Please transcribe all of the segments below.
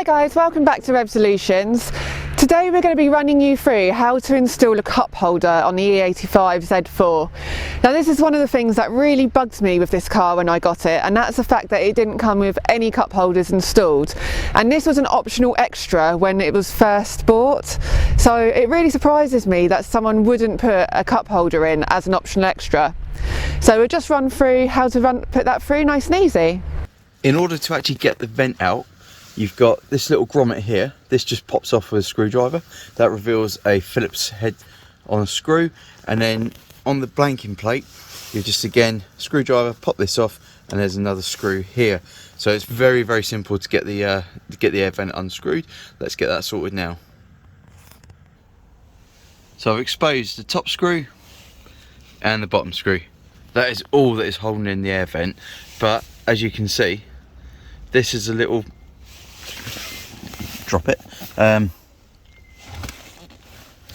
Hi guys, welcome back to Rev Solutions. Today we're going to be running you through how to install a cup holder on the E85 Z4. Now this is one of the things that really bugged me with this car when I got it, and that's the fact that it didn't come with any cup holders installed. And this was an optional extra when it was first bought. So it really surprises me that someone wouldn't put a cup holder in as an optional extra. So we'll just run through how to put that through nice and easy. In order to actually get the vent out, you've got this little grommet here. This just pops off with a screwdriver. That reveals a Phillips head on a screw, and then on the blanking plate you just again screwdriver, pop this off, and there's another screw here. So it's very, very simple to get the air vent unscrewed. Let's get that sorted now. So I've exposed the top screw and the bottom screw. That is all that is holding in the air vent, but as you can see, this is a little, drop it,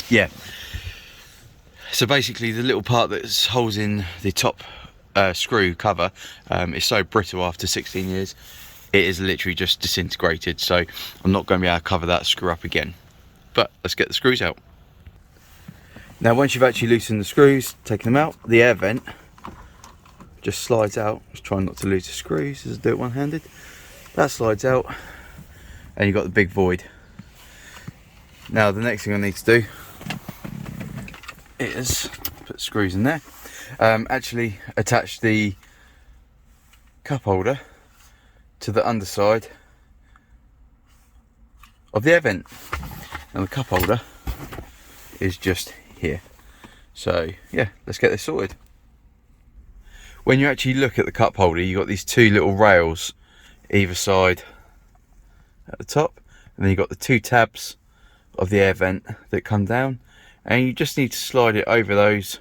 yeah, so basically the little part that holds in the top screw cover is so brittle after 16 years, it is literally just disintegrated, so I'm not going to be able to cover that screw up again. But let's get the screws out. Now once you've actually loosened the screws, taken them out, the air vent just slides out. Just trying not to lose the screws as I do it one-handed. That slides out, and you've got the big void. Now the next thing I need to do is put screws in there. Actually attach the cup holder to the underside of the air vent. And the cup holder is just here. So yeah, let's get this sorted. When you actually look at the cup holder, you've got these two little rails either side at the top, and then you've got the two tabs of the air vent that come down, and you just need to slide it over those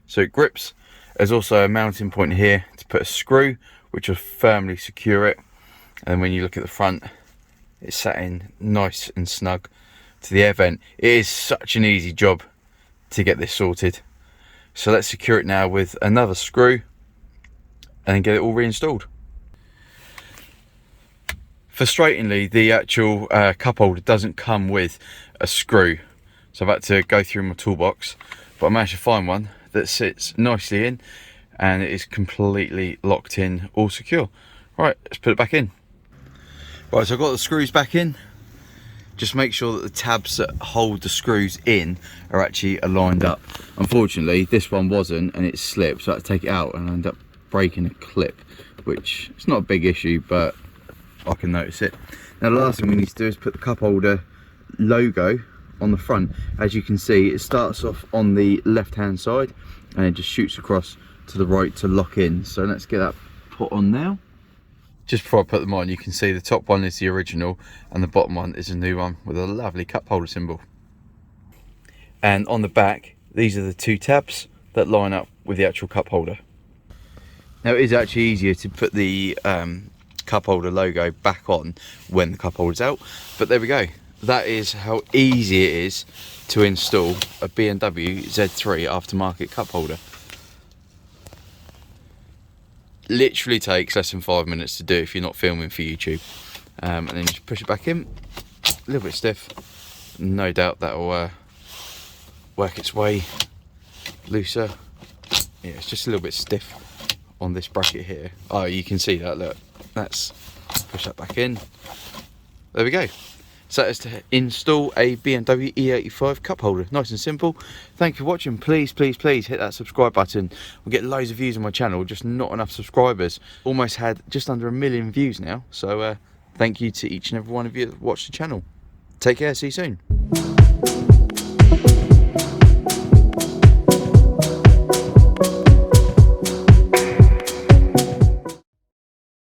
so it grips. There's also a mounting point here to put a screw which will firmly secure it, and when you look at the front, it's sat in nice and snug to the air vent. It is such an easy job to get this sorted. So let's secure it now with another screw and get it all reinstalled. Frustratingly, the actual cup holder doesn't come with a screw, so I've had to go through my toolbox, but I managed to find one that sits nicely in and it is completely locked in, all secure. Right, let's put it back in. Right, so I've got the screws back in. Just make sure that the tabs that hold the screws in are actually aligned up. Unfortunately, this one wasn't, and it slipped, so I had to take it out and I ended up breaking a clip, which is not a big issue, but I can notice it. Now the last thing we need to do is put the cup holder logo on the front. As you can see, it starts off on the left hand side and it just shoots across to the right to lock in. So let's get that put on now. Just before I put them on, you can see the top one is the original and the bottom one is a new one with a lovely cup holder symbol. And on the back, these are the two tabs that line up with the actual cup holder. Now it is actually easier to put the cup holder logo back on when the cup holder's out, but there we go. That is how easy it is to install a BMW Z3 aftermarket cup holder. Literally takes less than 5 minutes to do if you're not filming for YouTube. And then just push it back in, a little bit stiff, no doubt that'll work its way looser. Yeah, it's just a little bit stiff on this bracket here. Oh, you can see that, look. Let's push that back in. There we go. So that is to install a BMW E85 cup holder. Nice and simple. Thank you for watching. Please, please, please hit that subscribe button. We'll get loads of views on my channel, just not enough subscribers. Almost had just under 1 million views now. So thank you to each and every one of you that watched the channel. Take care, see you soon.